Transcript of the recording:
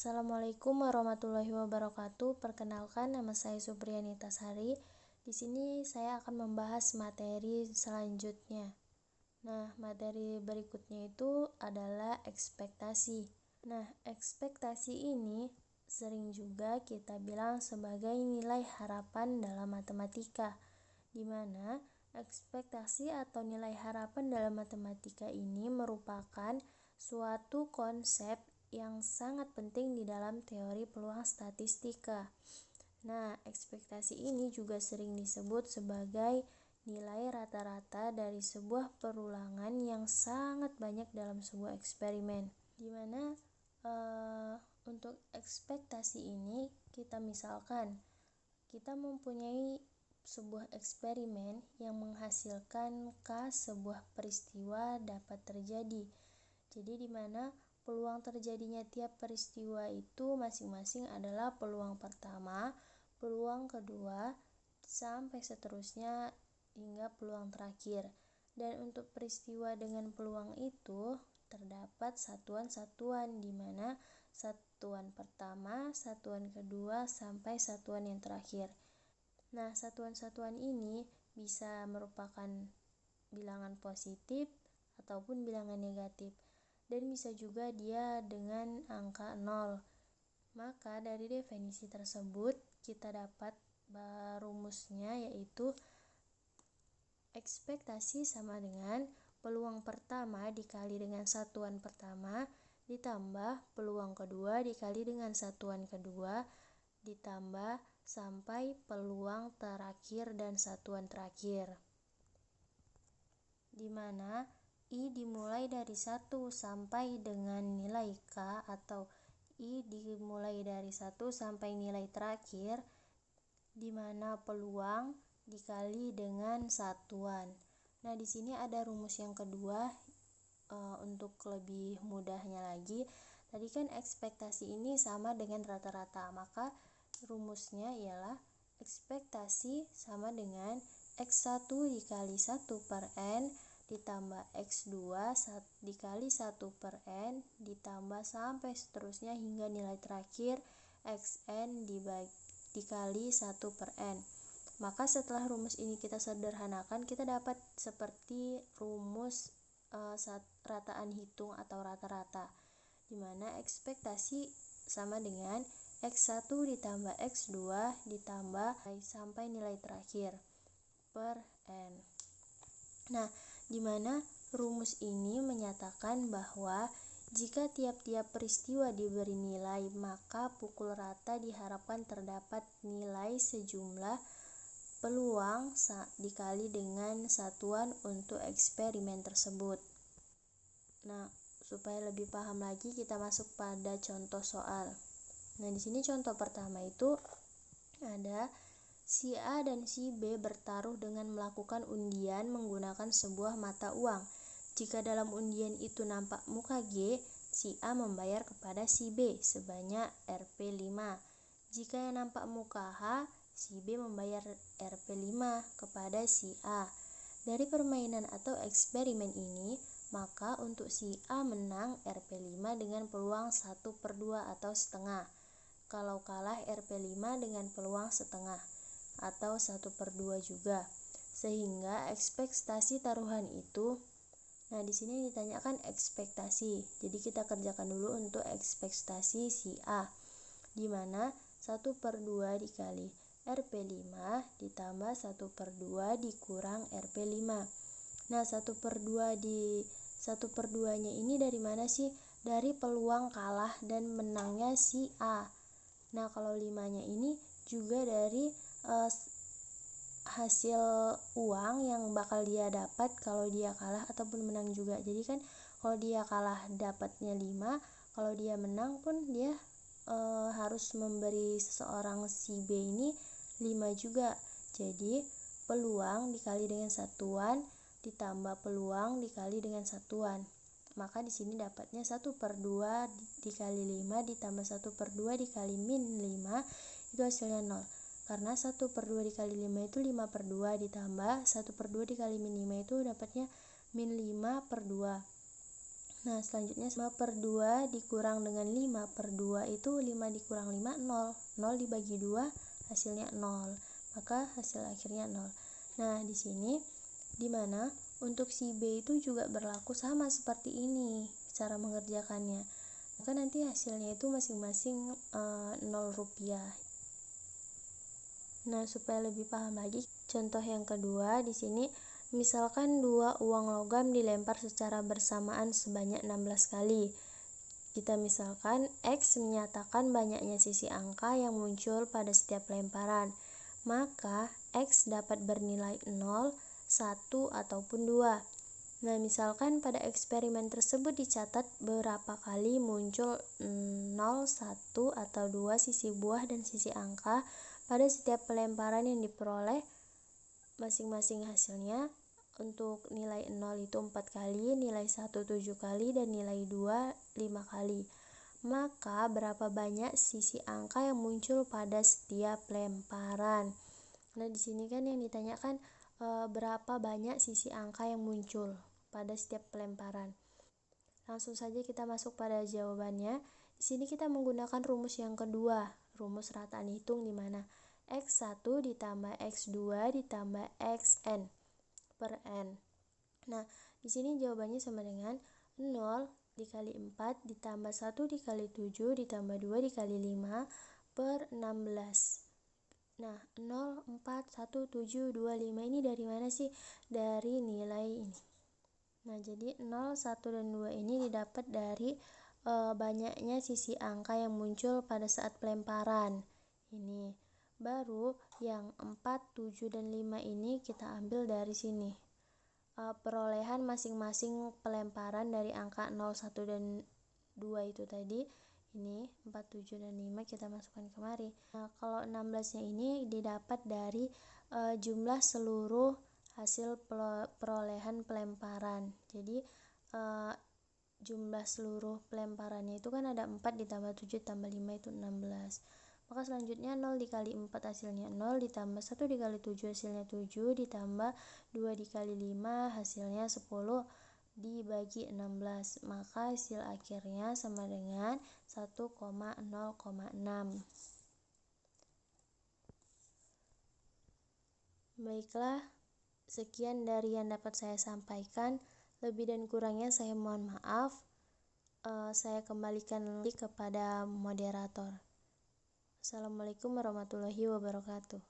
Assalamualaikum warahmatullahi wabarakatuh. Perkenalkan, nama saya Supriyani Tasari. Di sini saya akan membahas materi selanjutnya. Nah, materi berikutnya itu adalah ekspektasi. Nah, ekspektasi ini sering juga kita bilang sebagai nilai harapan dalam matematika, di mana ekspektasi atau nilai harapan dalam matematika ini merupakan suatu konsep yang sangat penting di dalam teori peluang statistika. Nah, ekspektasi ini juga sering disebut sebagai nilai rata-rata dari sebuah perulangan yang sangat banyak dalam sebuah eksperimen. Di mana untuk ekspektasi ini kita misalkan kita mempunyai sebuah eksperimen yang menghasilkan sebuah peristiwa dapat terjadi. Jadi di mana peluang terjadinya tiap peristiwa itu masing-masing adalah peluang pertama, peluang kedua, sampai seterusnya hingga peluang terakhir. Dan untuk peristiwa dengan peluang itu terdapat satuan-satuan, di mana satuan pertama, satuan kedua, sampai satuan yang terakhir. Nah, satuan-satuan ini bisa merupakan bilangan positif ataupun bilangan negatif, dan bisa juga dia dengan angka 0. Maka dari definisi tersebut kita dapat rumusnya, yaitu ekspektasi sama dengan peluang pertama dikali dengan satuan pertama ditambah peluang kedua dikali dengan satuan kedua ditambah sampai peluang terakhir dan satuan terakhir, di mana I dimulai dari 1 sampai dengan nilai K, atau I dimulai dari 1 sampai nilai terakhir, di mana peluang dikali dengan satuan. Nah, di sini ada rumus yang kedua untuk lebih mudahnya lagi. Tadi kan ekspektasi ini sama dengan rata-rata, maka rumusnya ialah ekspektasi sama dengan X1 dikali 1 per N ditambah X2 dikali 1 per N ditambah sampai seterusnya hingga nilai terakhir Xn dikali 1 per N. Maka setelah rumus ini kita sederhanakan, kita dapat seperti rumus rataan hitung atau rata-rata, di mana ekspektasi sama dengan X1 ditambah X2 ditambah sampai nilai terakhir per N. Nah, di mana rumus ini menyatakan bahwa jika tiap-tiap peristiwa diberi nilai, maka pukul rata diharapkan terdapat nilai sejumlah peluang dikali dengan satuan untuk eksperimen tersebut. Nah, supaya lebih paham lagi kita masuk pada contoh soal. Nah, di sini contoh pertama itu ada si A dan si B bertaruh dengan melakukan undian menggunakan sebuah mata uang. Jika dalam undian itu nampak muka G, si A membayar kepada si B sebanyak Rp5. Jika yang nampak muka H, si B membayar Rp5 kepada si A. Dari permainan atau eksperimen ini, maka untuk si A menang Rp5 dengan peluang 1/2 atau setengah. Kalau kalah Rp5 dengan peluang setengah atau 1/2 juga. Sehingga ekspektasi taruhan itu, nah di sini ditanyakan ekspektasi. Jadi kita kerjakan dulu untuk ekspektasi si A, di mana 1/2 dikali Rp5 ditambah 1/2 dikurang Rp5. Nah, 1/2 nya ini dari mana sih? Dari peluang kalah dan menangnya si A. Nah, kalau 5-nya ini juga dari hasil uang yang bakal dia dapat kalau dia kalah ataupun menang juga. Jadi kan kalau dia kalah dapatnya 5, kalau dia menang pun dia harus memberi seseorang si B ini 5 juga. Jadi peluang dikali dengan satuan ditambah peluang dikali dengan satuan. Maka di sini dapatnya 1/2 dikali 5 ditambah 1/2 dikali min 5, itu hasilnya 0. Karena 1/2 dikali 5 itu 5/2 ditambah 1/2 dikali min 5 itu dapatnya min 5/2. Nah, selanjutnya 5/2 dikurang dengan 5/2 itu 5 dikurang 5, 0. 0 dibagi 2, hasilnya 0. Maka hasil akhirnya 0. Nah, di sini dimana untuk si B itu juga berlaku sama seperti ini cara mengerjakannya. Maka nanti hasilnya itu masing-masing 0 rupiah. Nah, supaya lebih paham lagi, contoh yang kedua di sini, misalkan 2 uang logam dilempar secara bersamaan sebanyak 16 kali. Kita misalkan X menyatakan banyaknya sisi angka yang muncul pada setiap lemparan. Maka X dapat bernilai 0, 1, ataupun 2. Nah, misalkan pada eksperimen tersebut dicatat berapa kali muncul 0, 1, atau 2 sisi buah dan sisi angka pada setiap pelemparan yang diperoleh masing-masing hasilnya. Untuk nilai 0 itu 4 kali, nilai 1 7 kali, dan nilai 2 5 kali. Maka berapa banyak sisi angka yang muncul pada setiap lemparan? Nah, di sini kan yang ditanyakan berapa banyak sisi angka yang muncul pada setiap pelemparan. Langsung saja kita masuk pada jawabannya. Di sini kita menggunakan rumus yang kedua, rumus rataan hitung, di mana X1 ditambah X2 ditambah Xn per N. Nah, di sini jawabannya sama dengan 0 dikali 4 ditambah 1 dikali 7 ditambah 2 dikali 5 per 16. Nah, 0, 4, 1, 7, 2, 5 ini dari mana sih? Dari nilai ini. Nah, jadi 0, 1, dan 2 ini didapat dari banyaknya sisi angka yang muncul pada saat pelemparan. Ini. Baru yang 4, 7, dan 5 ini kita ambil dari sini. Perolehan masing-masing pelemparan dari angka 0, 1, dan 2 itu tadi. Ini 4, 7, dan 5 kita masukkan kemari. Nah, kalau 16-nya ini didapat dari jumlah seluruh hasil perolehan pelemparan. Jadi jumlah seluruh pelemparannya itu kan ada 4 ditambah 7 ditambah 5 itu 16. Maka selanjutnya 0 dikali 4 hasilnya 0, ditambah 1 dikali 7 hasilnya 7, ditambah 2 dikali 5 hasilnya 10, dibagi 16. Maka hasil akhirnya sama dengan 1,0,6. Baiklah, sekian dari yang dapat saya sampaikan. Lebih dan kurangnya saya mohon maaf. Saya kembalikan lagi kepada moderator. Assalamualaikum warahmatullahi wabarakatuh.